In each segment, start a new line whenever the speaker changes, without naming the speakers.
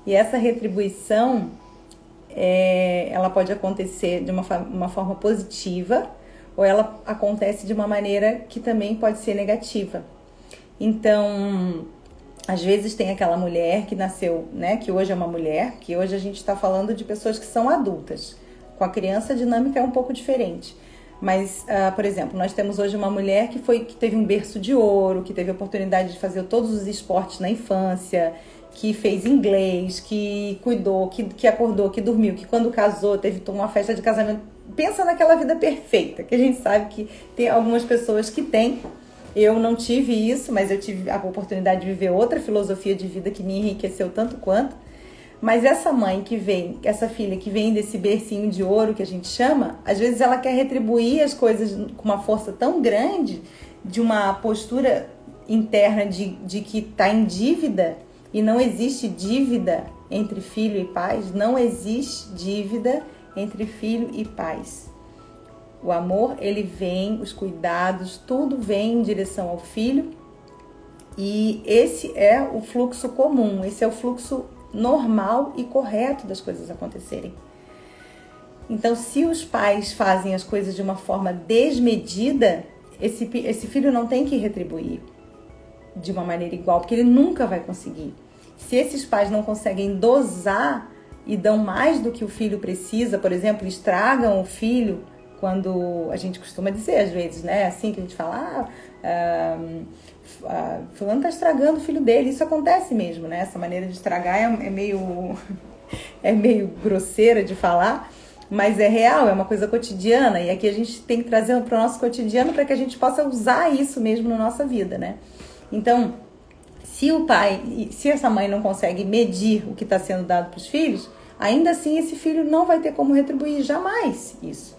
E essa retribuição, ela pode acontecer de uma forma positiva, ou ela acontece de uma maneira que também pode ser negativa. Então, às vezes tem aquela mulher que nasceu, né, que hoje é uma mulher, que hoje a gente está falando de pessoas que são adultas. Com a criança a dinâmica é um pouco diferente. Mas, por exemplo, nós temos hoje uma mulher que teve um berço de ouro, que teve a oportunidade de fazer todos os esportes na infância, que fez inglês, que cuidou, que acordou, que dormiu, que quando casou teve uma festa de casamento. Pensa naquela vida perfeita, que a gente sabe que tem algumas pessoas que têm. Eu não tive isso, mas eu tive a oportunidade de viver outra filosofia de vida que me enriqueceu tanto quanto. Mas essa mãe que vem, essa filha que vem desse bercinho de ouro que a gente chama, às vezes ela quer retribuir as coisas com uma força tão grande, de uma postura interna de que está em dívida, e não existe dívida entre filho e pais, não existe dívida entre filho e pais. O amor, ele vem, os cuidados, tudo vem em direção ao filho, e esse é o fluxo comum, esse é o fluxo normal e correto das coisas acontecerem. Então, se os pais fazem as coisas de uma forma desmedida, esse filho não tem que retribuir de uma maneira igual, porque ele nunca vai conseguir. Se esses pais não conseguem dosar e dão mais do que o filho precisa, por exemplo, estragam o filho, quando a gente costuma dizer às vezes, né, assim que a gente fala, fulano tá estragando o filho dele. Isso acontece mesmo, né? Essa maneira de estragar é meio grosseira de falar, mas é real, é uma coisa cotidiana, e aqui a gente tem que trazer para o nosso cotidiano para que a gente possa usar isso mesmo na nossa vida, né? Então, se essa mãe não consegue medir o que está sendo dado para os filhos, ainda assim esse filho não vai ter como retribuir jamais isso,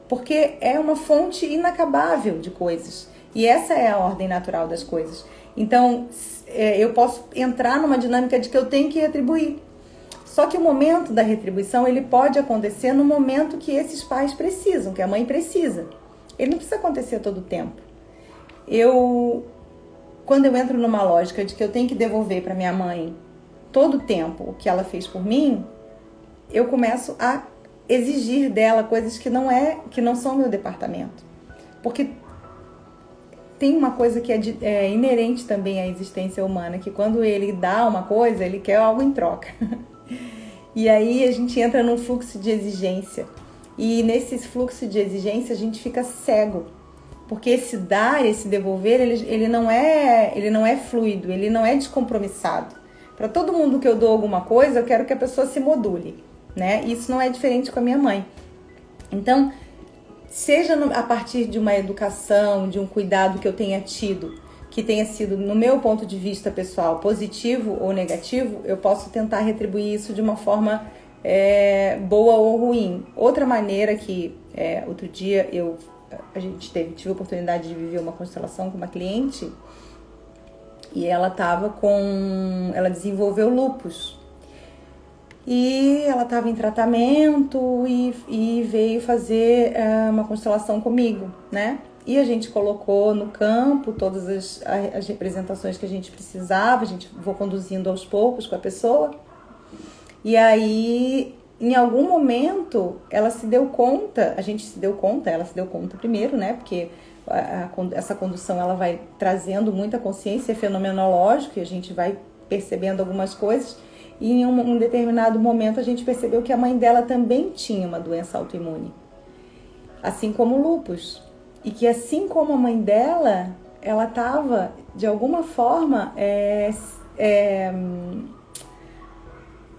porque é uma fonte inacabável de coisas. E essa é a ordem natural das coisas. Então, eu posso entrar numa dinâmica de que eu tenho que retribuir. Só que o momento da retribuição, ele pode acontecer no momento que esses pais precisam, que a mãe precisa. Ele não precisa acontecer todo o tempo. Quando eu entro numa lógica de que eu tenho que devolver para minha mãe todo o tempo o que ela fez por mim, eu começo a exigir dela coisas que não são meu departamento. Porque tem uma coisa que é inerente também à existência humana, que quando ele dá uma coisa, ele quer algo em troca. E aí a gente entra num fluxo de exigência. E nesse fluxo de exigência a gente fica cego. Porque esse dar, esse devolver, ele não é fluido, ele não é descompromissado. Para todo mundo que eu dou alguma coisa, eu quero que a pessoa se module, né? Isso não é diferente com a minha mãe. Então, seja a partir de uma educação, de um cuidado que eu tenha tido, que tenha sido, no meu ponto de vista pessoal, positivo ou negativo, eu posso tentar retribuir isso de uma forma boa ou ruim. Outra maneira que, outro dia, tive a oportunidade de viver uma constelação com uma cliente, e ela desenvolveu lúpus. E ela estava em tratamento e veio fazer uma constelação comigo, né? E a gente colocou no campo todas as representações que a gente precisava, vou conduzindo aos poucos com a pessoa. E aí, em algum momento, ela se deu conta, ela se deu conta primeiro, né? Porque essa condução ela vai trazendo muita consciência, é fenomenológico, e a gente vai percebendo algumas coisas. E em um determinado momento a gente percebeu que a mãe dela também tinha uma doença autoimune, assim como o lúpus. E que assim como a mãe dela, ela estava, de alguma forma,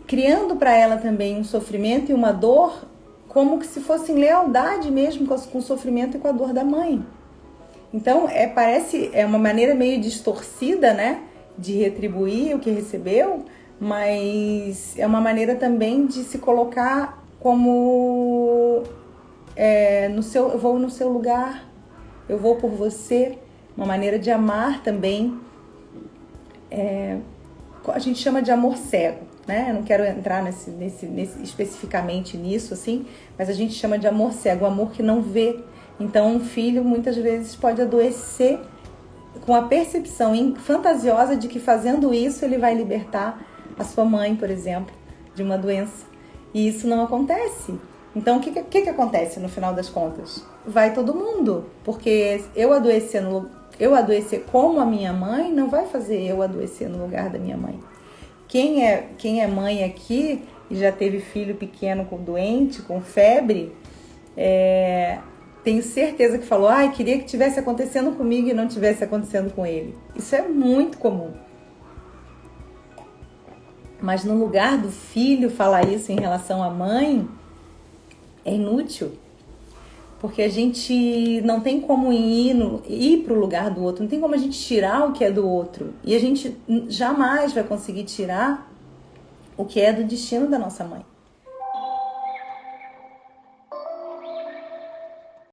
criando para ela também um sofrimento e uma dor, como que se fosse em lealdade mesmo com o sofrimento e com a dor da mãe. Então, parece uma maneira meio distorcida, né, de retribuir o que recebeu, mas é uma maneira também de se colocar como eu vou no seu lugar, eu vou por você, uma maneira de amar também. A gente chama de amor cego, né? Eu não quero entrar especificamente nisso, assim, mas a gente chama de amor cego, o amor que não vê. Então, um filho muitas vezes pode adoecer com a percepção fantasiosa de que fazendo isso ele vai libertar a sua mãe, por exemplo, de uma doença. E isso não acontece. Então, o que acontece no final das contas? Vai todo mundo, porque eu adoecer como a minha mãe não vai fazer eu adoecer no lugar da minha mãe. Quem é mãe aqui e já teve filho pequeno doente, com febre, tenho certeza que falou, queria que tivesse acontecendo comigo e não tivesse acontecendo com ele. Isso é muito comum. Mas no lugar do filho falar isso em relação à mãe, é inútil. Porque a gente não tem como ir para o lugar do outro, não tem como a gente tirar o que é do outro. E a gente jamais vai conseguir tirar o que é do destino da nossa mãe.